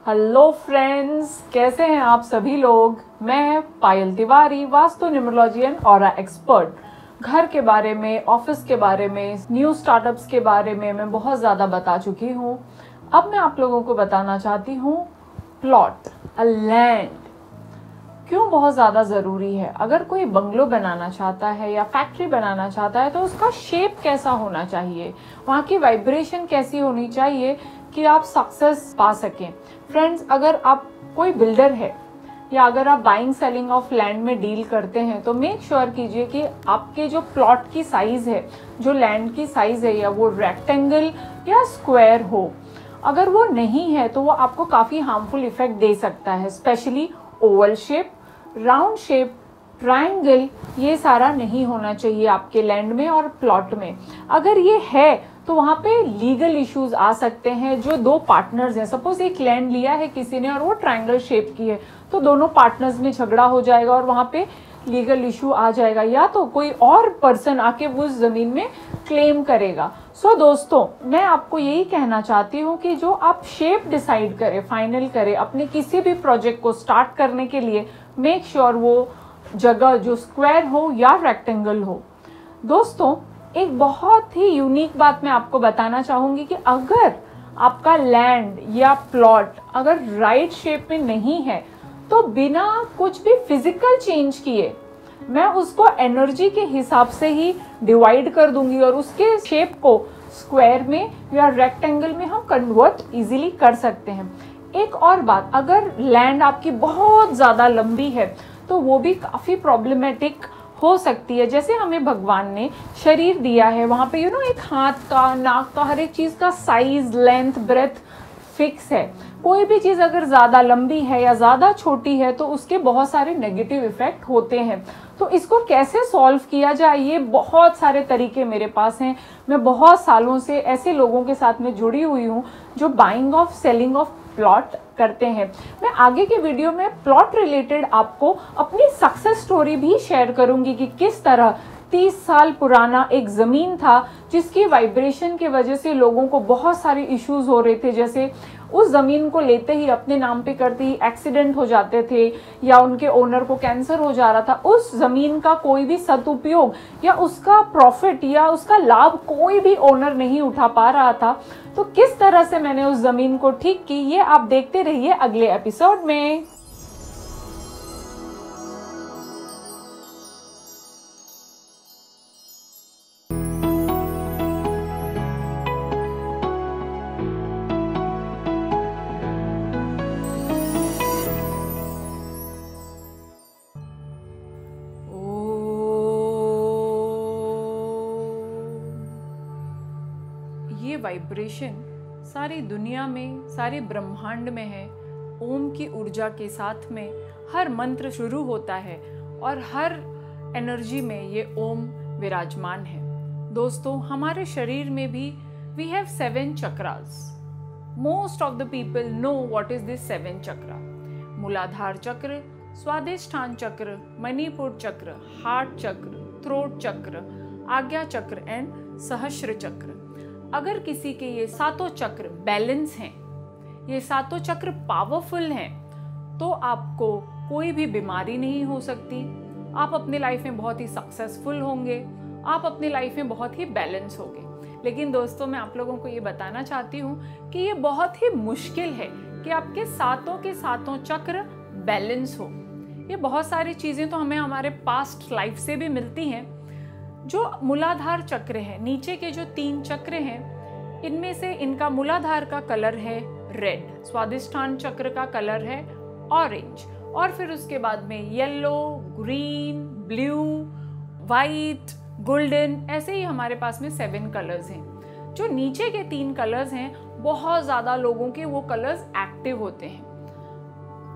Hello friends, कैसे हैं आप सभी लोग। मैं Payal Tiwari, vastu numerology and aura expert. घर के बारे में, ऑफिस के बारे में, न्यू स्टार्टअप्स के बारे में मैं बहुत ज़्यादा बता चुकी हूँ। अब मैं आप लोगों को बताना चाहती हूँ प्लॉट, अ लैंड क्यों बहुत ज़्यादा ज़रूरी है। अगर कोई बंगलो बनाना चाहता है या फैक्ट्री बनाना चाहता है तो उसका शेप कैसा होना चाहिए, वहाँ की वाइब्रेशन कैसी होनी चाहिए कि आप सक्सेस पा सकें। फ्रेंड्स, अगर आप कोई बिल्डर है या अगर आप बाइंग सेलिंग ऑफ लैंड में डील करते हैं तो मेक श्योर कीजिए कि आपके जो प्लॉट की साइज है, जो लैंड की साइज है, या वो रेक्टेंगल या स्क्वायर हो। अगर वो नहीं है तो वो आपको काफ़ी हार्मफुल इफेक्ट दे सकता है। Specially Oval shape, round shape, triangle, ये सारा नहीं होना चाहिए आपके लैंड में और प्लॉट में। अगर ये है तो वहाँ पे लीगल इश्यूज आ सकते हैं। जो दो पार्टनर्स हैं, सपोज एक लैंड लिया है किसी ने और वो ट्रायंगल शेप की है, तो दोनों पार्टनर्स में झगड़ा हो जाएगा और वहाँ पे लीगल इशू आ जाएगा, या तो कोई और पर्सन आके उस जमीन में क्लेम करेगा। सो दोस्तों, मैं आपको यही कहना चाहती हूँ कि जो आप शेप डिसाइड करें, फाइनल करें अपने किसी भी प्रोजेक्ट को स्टार्ट करने के लिए, मेक श्योर वो जगह जो स्क्वायर हो या रेक्टेंगल हो। दोस्तों, एक बहुत ही यूनिक बात मैं आपको बताना चाहूँगी कि अगर आपका लैंड या प्लॉट अगर राइट शेप में नहीं है तो बिना कुछ भी फिजिकल चेंज किए मैं उसको एनर्जी के हिसाब से ही डिवाइड कर दूंगी और उसके शेप को स्क्वायर में या रेक्टेंगल में हम कन्वर्ट इजीली कर सकते हैं। एक और बात, अगर लैंड आपकी बहुत ज़्यादा लंबी है तो वो भी काफ़ी प्रॉब्लमेटिक हो सकती है। जैसे हमें भगवान ने शरीर दिया है, वहाँ पे एक हाथ का, नाक का, हर एक चीज़ का साइज, लेंथ, ब्रेथ फिक्स है। कोई भी चीज़ अगर ज़्यादा लंबी है या ज़्यादा छोटी है तो उसके बहुत सारे नेगेटिव इफेक्ट होते हैं। तो इसको कैसे सॉल्व किया जाए, ये बहुत सारे तरीके मेरे पास हैं। मैं बहुत सालों से ऐसे लोगों के साथ में जुड़ी हुई हूँ जो buying of, selling of plot करते हैं। मैं आगे के वीडियो में प्लॉट रिलेटेड आपको अपनी सक्सेस स्टोरी भी शेयर करूंगी कि किस तरह 30 साल पुराना एक ज़मीन था जिसकी वाइब्रेशन की वजह से लोगों को बहुत सारे इश्यूज हो रहे थे। जैसे उस ज़मीन को लेते ही, अपने नाम पे करते ही एक्सीडेंट हो जाते थे या उनके ओनर को कैंसर हो जा रहा था। उस ज़मीन का कोई भी सदुपयोग या उसका प्रॉफिट या उसका लाभ कोई भी ओनर नहीं उठा पा रहा था। तो किस तरह से मैंने उस ज़मीन को ठीक की, ये आप देखते रहिए अगले एपिसोड में। ये वाइब्रेशन सारी दुनिया में, सारे ब्रह्मांड में है। ओम की ऊर्जा के साथ में हर मंत्र शुरू होता है और हर एनर्जी में ये ओम विराजमान है। दोस्तों, हमारे शरीर में भी we have 7 chakras. Most of the people know what is this 7 chakra. Muladhara chakra, स्वादिष्ठान चक्र, मणिपुर चक्र, हार्ट चक्र, थ्रोट चक्र, आज्ञा चक्र एंड सहस्र चक्र। अगर किसी के ये 7 चक्र बैलेंस हैं, ये 7 चक्र पावरफुल हैं, तो आपको कोई भी बीमारी नहीं हो सकती। आप अपने लाइफ में बहुत ही सक्सेसफुल होंगे, आप अपनी लाइफ में बहुत ही बैलेंस होंगे। लेकिन दोस्तों, मैं आप लोगों को ये बताना चाहती हूँ कि ये बहुत ही मुश्किल है कि आपके 7 के 7 चक्र बैलेंस हो। ये बहुत सारी चीज़ें तो हमें हमारे पास्ट लाइफ से भी मिलती हैं। जो मूलाधार चक्र है, नीचे के जो 3 चक्र हैं, इनमें से इनका मूलाधार का कलर है रेड, स्वादिष्ठान चक्र का कलर है ऑरेंज, और फिर उसके बाद में yellow, green, blue, white, golden, ऐसे ही हमारे पास में 7 कलर्स हैं। जो नीचे के 3 कलर्स हैं, बहुत ज़्यादा लोगों के वो कलर्स एक्टिव होते हैं।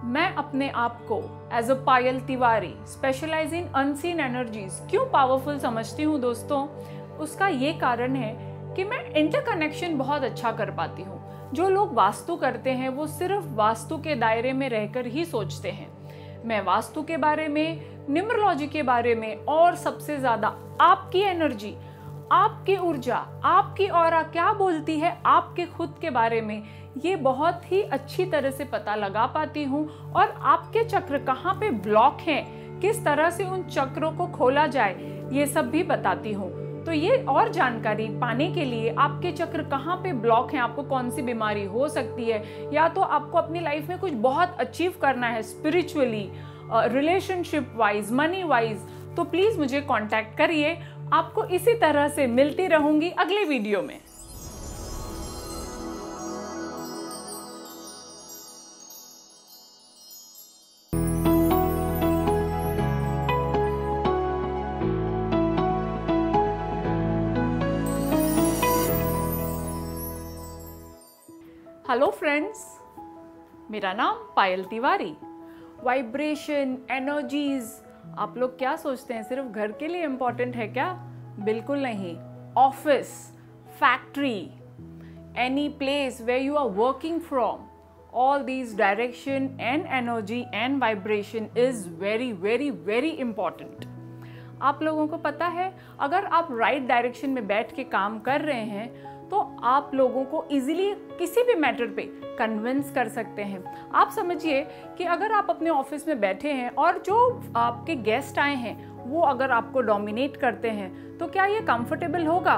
मैं अपने आप को as a Payal Tiwari, specialise in unseen energies, क्यों पावरफुल समझती हूँ दोस्तों? उसका ये कारण है कि मैं इंटरकनेक्शन बहुत अच्छा कर पाती हूँ। जो लोग वास्तु करते हैं वो सिर्फ वास्तु के दायरे में रहकर ही सोचते हैं। मैं वास्तु के बारे में, न्यूमरोलॉजी के बारे में, और सबसे ज़्यादा आपकी एनर्जी, आपकी ऊर्जा, आपकी ऑरा क्या बोलती है आपके खुद के बारे में, ये बहुत ही अच्छी तरह से पता लगा पाती हूँ, और आपके चक्र कहाँ पे ब्लॉक हैं, किस तरह से उन चक्रों को खोला जाए, ये सब भी बताती हूँ। तो ये और जानकारी पाने के लिए आपके चक्र कहाँ पे ब्लॉक हैं, आपको कौन सी बीमारी हो सकती है, या तो आपको अपनी लाइफ में कुछ बहुत अचीव करना है spiritually, relationship wise, money wise, तो प्लीज मुझे कांटेक्ट करिए। आपको इसी तरह से मिलती रहूंगी अगले वीडियो में। हेलो फ्रेंड्स, मेरा नाम पायल तिवारी। वाइब्रेशन, एनर्जीज, आप लोग क्या सोचते हैं सिर्फ घर के लिए इम्पॉर्टेंट है क्या? बिल्कुल नहीं। Office, factory, any place where you are working from, all these direction and energy and vibration is very very very important. आप लोगों को पता है, अगर आप राइट डायरेक्शन में बैठ के काम कर रहे हैं तो आप लोगों को इजीली किसी भी मैटर पे कन्विंस कर सकते हैं। आप समझिए कि अगर आप अपने ऑफिस में बैठे हैं और जो आपके गेस्ट आए हैं वो अगर आपको डोमिनेट करते हैं, तो क्या ये कंफर्टेबल होगा?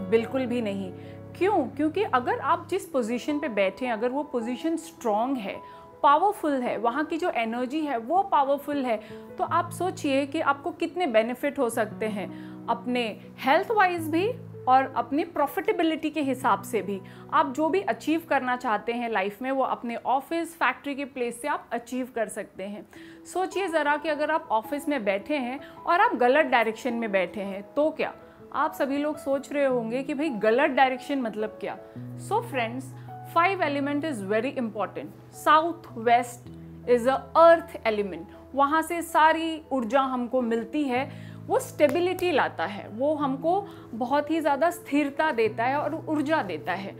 बिल्कुल भी नहीं। क्यों? क्योंकि अगर आप जिस पोजीशन पे बैठे हैं, अगर वो पोजीशन स्ट्रॉन्ग है, पावरफुल है, वहाँ की जो एनर्जी है वो पावरफुल है, तो आप सोचिए कि आपको कितने बेनिफिट हो सकते हैं, अपने हेल्थ वाइज भी और अपनी प्रॉफिटेबिलिटी के हिसाब से भी। आप जो भी अचीव करना चाहते हैं लाइफ में, वो अपने ऑफिस, फैक्ट्री के प्लेस से आप अचीव कर सकते हैं। सोचिए ज़रा कि अगर आप ऑफिस में बैठे हैं और आप गलत डायरेक्शन में बैठे हैं तो क्या? आप सभी लोग सोच रहे होंगे कि भाई गलत डायरेक्शन मतलब क्या? So friends, 5 element is very important. South west is a earth element. वहाँ से सारी ऊर्जा हमको मिलती है, वो स्टेबिलिटी लाता है, वो हमको बहुत ही ज़्यादा स्थिरता देता है और ऊर्जा देता है।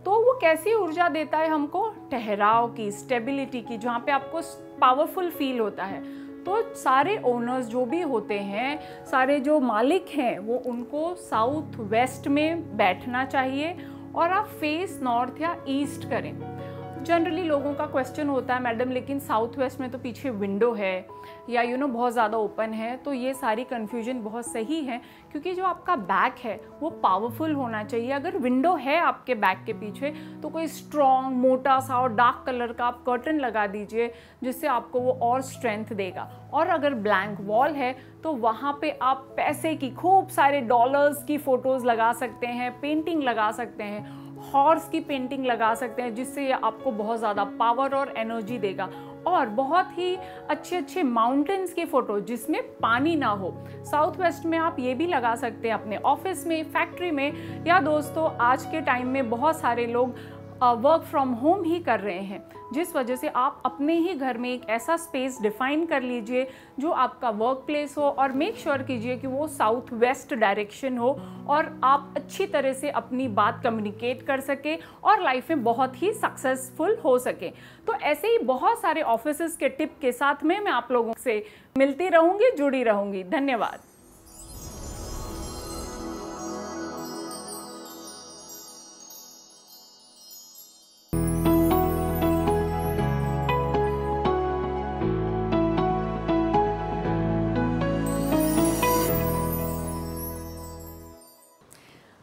तो वो कैसी ऊर्जा देता है हमको? ठहराव की, स्टेबिलिटी की, जहाँ पे आपको पावरफुल फील होता है। तो सारे ओनर्स जो भी होते हैं, सारे जो मालिक हैं, वो उनको साउथ वेस्ट में बैठना चाहिए और आप फेस नॉर्थ या ईस्ट करें। जनरली लोगों का क्वेश्चन होता है, मैडम लेकिन साउथ वेस्ट में तो पीछे विंडो है या बहुत ज़्यादा ओपन है। तो ये सारी कन्फ्यूजन बहुत सही है, क्योंकि जो आपका बैक है वो पावरफुल होना चाहिए। अगर विंडो है आपके बैक के पीछे तो कोई स्ट्रॉन्ग, मोटा सा और डार्क कलर का आप कर्टन लगा दीजिए, जिससे आपको वो और स्ट्रेंथ देगा। और अगर ब्लैंक वॉल है तो वहाँ पे आप पैसे की, खूब सारे डॉलर्स की फ़ोटोज़ लगा सकते हैं, पेंटिंग लगा सकते हैं, हॉर्स की पेंटिंग लगा सकते हैं, जिससे ये आपको बहुत ज़्यादा पावर और एनर्जी देगा। और बहुत ही अच्छे अच्छे माउंटेन्स की फ़ोटो जिसमें पानी ना हो, साउथ वेस्ट में आप ये भी लगा सकते हैं अपने ऑफिस में, फैक्ट्री में। या दोस्तों, आज के टाइम में बहुत सारे लोग वर्क फ्रॉम होम ही कर रहे हैं, जिस वजह से आप अपने ही घर में एक ऐसा स्पेस डिफाइन कर लीजिए जो आपका वर्क प्लेस हो, और मेक श्योर कीजिए कि वो साउथ वेस्ट डायरेक्शन हो और आप अच्छी तरह से अपनी बात कम्युनिकेट कर सके और लाइफ में बहुत ही सक्सेसफुल हो सके। तो ऐसे ही बहुत सारे ऑफिसेस के टिप के साथ में मैं आप लोगों से मिलती रहूँगी, जुड़ी रहूँगी। धन्यवाद।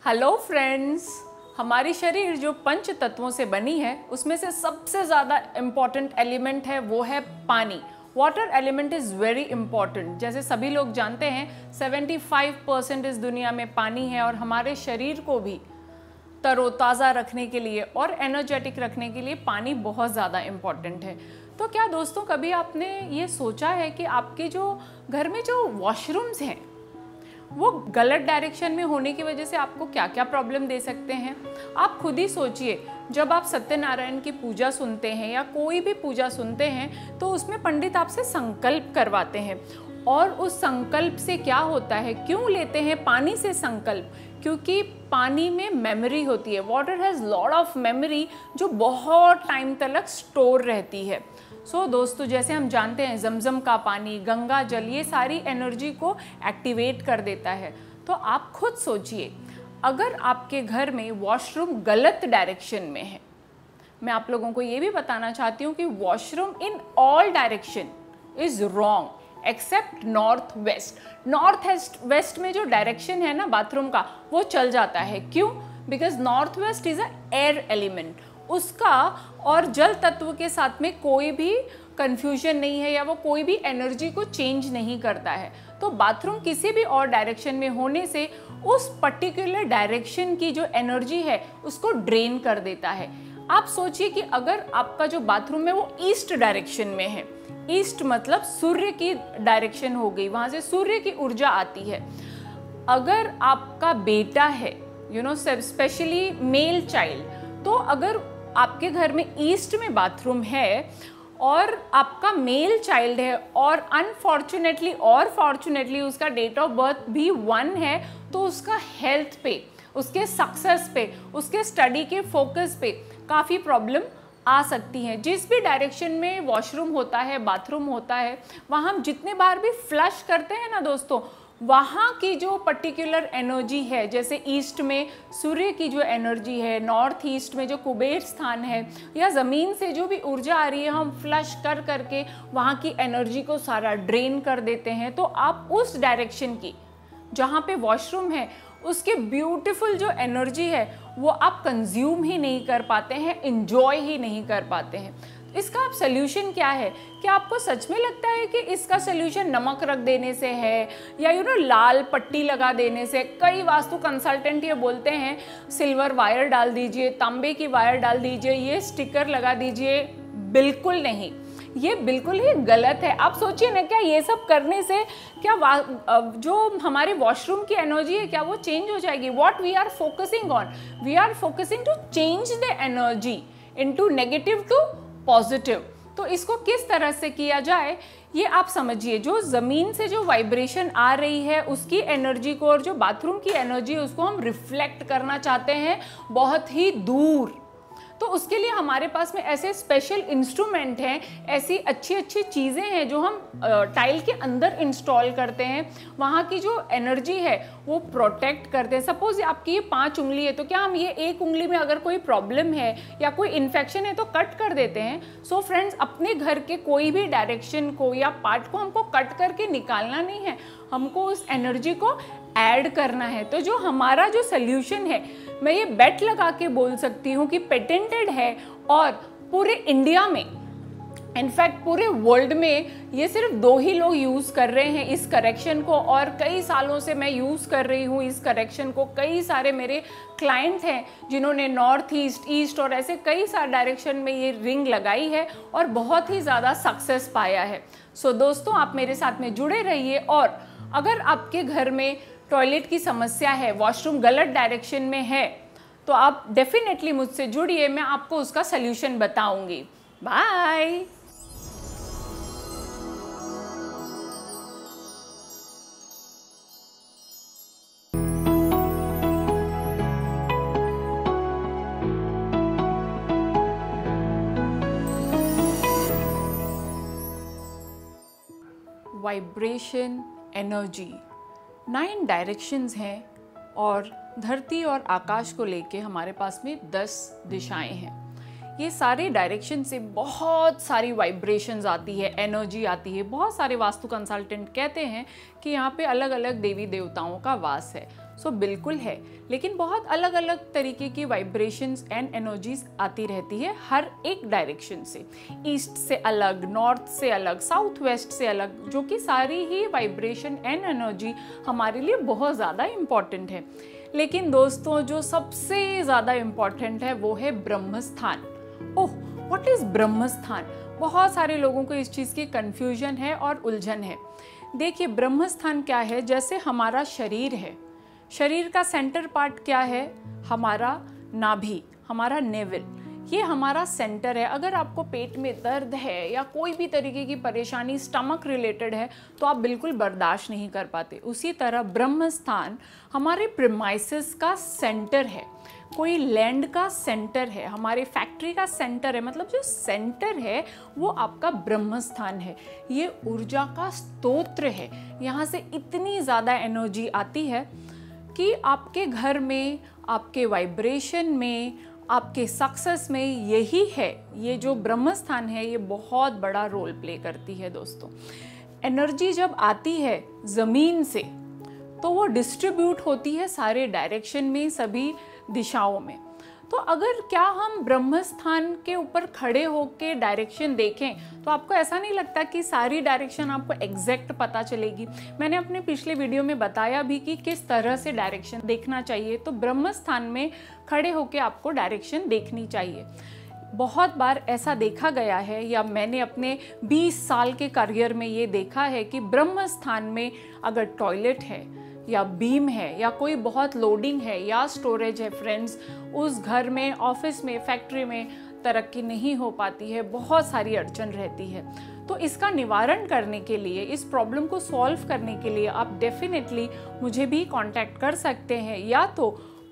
हेलो फ्रेंड्स, हमारी शरीर जो पंच तत्वों से बनी है उसमें से सबसे ज़्यादा इम्पॉर्टेंट एलिमेंट है वो है पानी। Water element is very important. जैसे सभी लोग जानते हैं 75% इस दुनिया में पानी है, और हमारे शरीर को भी तरोताज़ा रखने के लिए और एनर्जेटिक रखने के लिए पानी बहुत ज़्यादा इम्पॉर्टेंट है। तो क्या दोस्तों, कभी आपने ये सोचा है कि आपके जो घर में जो वॉशरूम्स हैं वो गलत डायरेक्शन में होने की वजह से आपको क्या क्या प्रॉब्लम दे सकते हैं? आप खुद ही सोचिए, जब आप सत्यनारायण की पूजा सुनते हैं या कोई भी पूजा सुनते हैं तो उसमें पंडित आपसे संकल्प करवाते हैं, और उस संकल्प से क्या होता है, क्यों लेते हैं पानी से संकल्प? क्योंकि पानी में मेमोरी होती है। Water has lot of memory जो बहुत टाइम तक स्टोर रहती है। सो दोस्तों, जैसे हम जानते हैं जमजम का पानी, गंगा जल, ये सारी एनर्जी को एक्टिवेट कर देता है। तो आप खुद सोचिए, अगर आपके घर में वॉशरूम गलत डायरेक्शन में है मैं आप लोगों को ये भी बताना चाहती हूँ कि washroom in all direction is wrong except north west. North west में जो डायरेक्शन है ना बाथरूम का वो चल जाता है। क्यों? Because north west is a air element, उसका और जल तत्व के साथ में कोई भी कंफ्यूजन नहीं है या वो कोई भी एनर्जी को चेंज नहीं करता है। तो बाथरूम किसी भी और डायरेक्शन में होने से उस पर्टिकुलर डायरेक्शन की जो एनर्जी है उसको ड्रेन कर देता है। आप सोचिए कि अगर आपका जो बाथरूम है वो ईस्ट डायरेक्शन में है, ईस्ट मतलब सूर्य की डायरेक्शन हो गई, वहां से सूर्य की ऊर्जा आती है। अगर आपका बेटा है स्पेशली मेल चाइल्ड, तो अगर आपके घर में ईस्ट में बाथरूम है और आपका मेल चाइल्ड है और अनफॉर्चुनेटली और फॉर्चुनेटली उसका डेट ऑफ बर्थ भी 1 है, तो उसका हेल्थ पे, उसके सक्सेस पे, उसके स्टडी के फोकस पे काफ़ी प्रॉब्लम आ सकती हैं। जिस भी डायरेक्शन में वॉशरूम होता है, बाथरूम होता है, वहाँ हम जितने बार भी फ्लश करते हैं ना दोस्तों, वहाँ की जो पर्टिकुलर एनर्जी है, जैसे ईस्ट में सूर्य की जो एनर्जी है, नॉर्थ ईस्ट में जो कुबेर स्थान है, या ज़मीन से जो भी ऊर्जा आ रही है, हम फ्लश कर करके वहाँ की एनर्जी को सारा ड्रेन कर देते हैं। तो आप उस डायरेक्शन की जहाँ पे वॉशरूम है उसके ब्यूटीफुल जो एनर्जी है वो आप कंज्यूम ही नहीं कर पाते हैं, इंजॉय ही नहीं कर पाते हैं। इसका आप सोल्यूशन क्या है? क्या आपको सच में लगता है कि इसका सोल्यूशन नमक रख देने से है या लाल पट्टी लगा देने से? कई वास्तु कंसल्टेंट ये बोलते हैं सिल्वर वायर डाल दीजिए, तांबे की वायर डाल दीजिए, ये स्टिकर लगा दीजिए। बिल्कुल नहीं, ये बिल्कुल ही गलत है। आप सोचिए ना, क्या ये सब करने से क्या जो हमारे वॉशरूम की एनर्जी है क्या वो चेंज हो जाएगी? What we are focusing on, we are focusing to change the energy into negative to positive. तो इसको किस तरह से किया जाए ये आप समझिए। जो ज़मीन से जो वाइब्रेशन आ रही है उसकी एनर्जी को और जो बाथरूम की एनर्जी है उसको हम रिफ्लेक्ट करना चाहते हैं बहुत ही दूर। तो उसके लिए हमारे पास में ऐसे स्पेशल इंस्ट्रूमेंट हैं, ऐसी अच्छी अच्छी चीज़ें हैं जो हम टाइल के अंदर इंस्टॉल करते हैं। वहाँ की जो एनर्जी है वो प्रोटेक्ट करते हैं। सपोज आपकी ये 5 उंगली है, तो क्या हम ये एक उंगली में अगर कोई प्रॉब्लम है या कोई इन्फेक्शन है तो कट कर देते हैं? सो फ्रेंड्स, अपने घर के कोई भी डायरेक्शन को या पार्ट को हमको कट करके निकालना नहीं है, हमको उस एनर्जी को ऐड करना है। तो जो हमारा जो सोल्यूशन है, मैं ये बेट लगा के बोल सकती हूँ कि पेटेंटेड है और पूरे इंडिया में, इनफैक्ट पूरे वर्ल्ड में ये सिर्फ 2 ही लोग यूज़ कर रहे हैं इस करेक्शन को। और कई सालों से मैं यूज़ कर रही हूँ इस करेक्शन को। कई सारे मेरे क्लाइंट हैं जिन्होंने नॉर्थ ईस्ट, ईस्ट और ऐसे कई सारे डायरेक्शन में ये रिंग लगाई है और बहुत ही ज़्यादा सक्सेस पाया है। सो दोस्तों, आप मेरे साथ में जुड़े रहिए। और अगर आपके घर में टॉयलेट की समस्या है, वॉशरूम गलत डायरेक्शन में है, तो आप डेफिनेटली मुझसे जुड़िए, मैं आपको उसका सल्यूशन बताऊंगी। बाय। वाइब्रेशन, एनर्जी, 9 डायरेक्शंस हैं और धरती और आकाश को लेके हमारे पास में 10 दिशाएं हैं। ये सारे डायरेक्शन से बहुत सारी वाइब्रेशंस आती है, एनर्जी आती है। बहुत सारे वास्तु कंसल्टेंट कहते हैं कि यहाँ पे अलग अलग देवी देवताओं का वास है। सो बिल्कुल है, लेकिन बहुत अलग अलग तरीके की वाइब्रेशंस एंड एनर्जीज आती रहती है हर एक डायरेक्शन से। ईस्ट से अलग, नॉर्थ से अलग, साउथ वेस्ट से अलग, जो कि सारी ही वाइब्रेशन एंड एनर्जी हमारे लिए बहुत ज़्यादा इम्पॉर्टेंट है। लेकिन दोस्तों, जो सबसे ज़्यादा इम्पॉर्टेंट है वो है ब्रह्मस्थान। ओह, व्हाट इज़ ब्रह्मस्थान? बहुत सारे लोगों को इस चीज़ की कन्फ्यूजन है और उलझन है। देखिए, ब्रह्मस्थान क्या है? जैसे हमारा शरीर है, शरीर का सेंटर पार्ट क्या है? हमारा नाभि, हमारा नेवल, ये हमारा सेंटर है। अगर आपको पेट में दर्द है या कोई भी तरीके की परेशानी स्टमक रिलेटेड है तो आप बिल्कुल बर्दाश्त नहीं कर पाते। उसी तरह ब्रह्मस्थान हमारे प्रीमाइसेस का सेंटर है, कोई लैंड का सेंटर है, हमारे फैक्ट्री का सेंटर है। मतलब जो सेंटर है वो आपका ब्रह्मस्थान है। ये ऊर्जा का स्तोत्र है। यहाँ से इतनी ज़्यादा एनर्जी आती है कि आपके घर में, आपके वाइब्रेशन में, आपके सक्सेस में यही है, ये जो ब्रह्म स्थान है ये बहुत बड़ा रोल प्ले करती है दोस्तों। एनर्जी जब आती है ज़मीन से तो वो डिस्ट्रीब्यूट होती है सारे डायरेक्शन में, सभी दिशाओं में। तो अगर क्या हम ब्रह्म स्थान के ऊपर खड़े होके डायरेक्शन देखें तो आपको ऐसा नहीं लगता कि सारी डायरेक्शन आपको एग्जैक्ट पता चलेगी। मैंने अपने पिछले वीडियो में बताया भी कि किस तरह से डायरेक्शन देखना चाहिए। तो ब्रह्म स्थान में खड़े होके आपको डायरेक्शन देखनी चाहिए। बहुत बार ऐसा देखा गया है, या मैंने अपने 20 साल के करियर में ये देखा है कि ब्रह्म स्थान में अगर टॉयलेट है या बीम है या कोई बहुत लोडिंग है या स्टोरेज है फ्रेंड्स, उस घर में, ऑफिस में, फैक्ट्री में तरक्की नहीं हो पाती है, बहुत सारी अड़चन रहती है। तो इसका निवारण करने के लिए, इस प्रॉब्लम को सॉल्व करने के लिए आप डेफिनेटली मुझे भी कांटेक्ट कर सकते हैं, या तो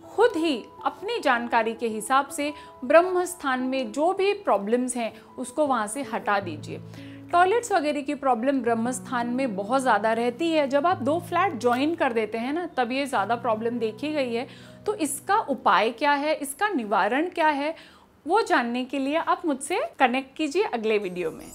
खुद ही अपनी जानकारी के हिसाब से ब्रह्म स्थान में जो भी प्रॉब्लम्स हैं उसको वहाँ से हटा दीजिए। टॉयलेट्स वगैरह की प्रॉब्लम ब्रह्म स्थान में बहुत ज़्यादा रहती है। जब आप 2 फ्लैट ज्वाइन कर देते हैं ना, तब ये ज़्यादा प्रॉब्लम देखी गई है। तो इसका उपाय क्या है, इसका निवारण क्या है, वो जानने के लिए आप मुझसे कनेक्ट कीजिए अगले वीडियो में।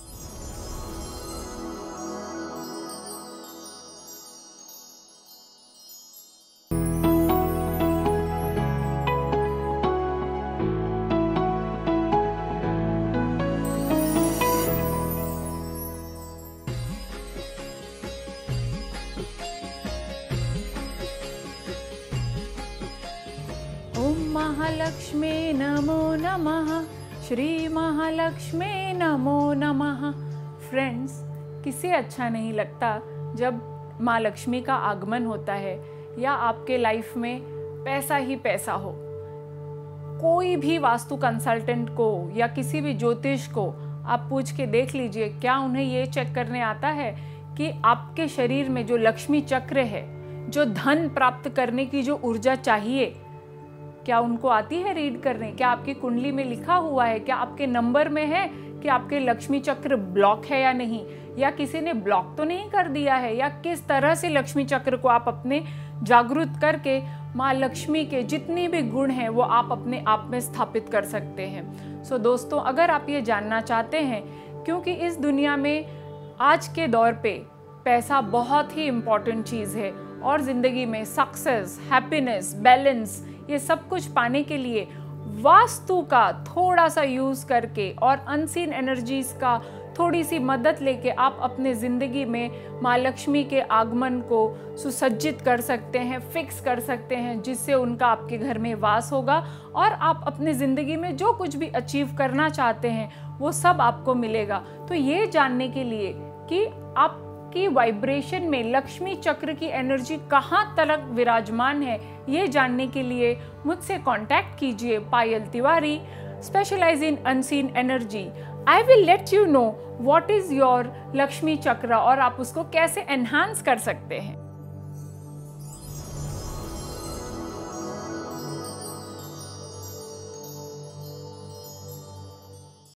महालक्ष्मी नमो नमः, श्री महालक्ष्मी नमो नमः। फ्रेंड्स, किसे अच्छा नहीं लगता जब माँ लक्ष्मी का आगमन होता है या आपके लाइफ में पैसा ही पैसा हो। कोई भी वास्तु कंसल्टेंट को या किसी भी ज्योतिष को आप पूछ के देख लीजिए, क्या उन्हें ये चेक करने आता है कि आपके शरीर में जो लक्ष्मी चक्र है, जो धन प्राप्त करने की जो ऊर्जा चाहिए, क्या उनको आती है रीड करने? क्या आपकी कुंडली में लिखा हुआ है? क्या आपके नंबर में है कि आपके लक्ष्मी चक्र ब्लॉक है या नहीं, या किसी ने ब्लॉक तो नहीं कर दिया है? या किस तरह से लक्ष्मी चक्र को आप अपने जागृत करके माँ लक्ष्मी के जितने भी गुण हैं वो आप अपने आप में स्थापित कर सकते हैं। सो दोस्तों, अगर आप ये जानना चाहते हैं, क्योंकि इस दुनिया में आज के दौर पे पैसा बहुत ही इम्पॉर्टेंट चीज़ है, और ज़िंदगी में सक्सेस, हैप्पीनेस, बैलेंस, ये सब कुछ पाने के लिए वास्तु का थोड़ा सा यूज़ करके और अनसीन एनर्जीज का थोड़ी सी मदद लेके आप अपने ज़िंदगी में माँ लक्ष्मी के आगमन को सुसज्जित कर सकते हैं, फिक्स कर सकते हैं, जिससे उनका आपके घर में वास होगा और आप अपने ज़िंदगी में जो कुछ भी अचीव करना चाहते हैं वो सब आपको मिलेगा। तो ये जानने के लिए कि आपकी वाइब्रेशन में लक्ष्मी चक्र की एनर्जी कहाँ तक विराजमान है, ये जानने के लिए मुझसे कांटेक्ट कीजिए। Payal Tiwari, specialise in unseen energy. I will let you know what is your Lakshmi chakra और आप उसको कैसे एनहांस कर सकते हैं।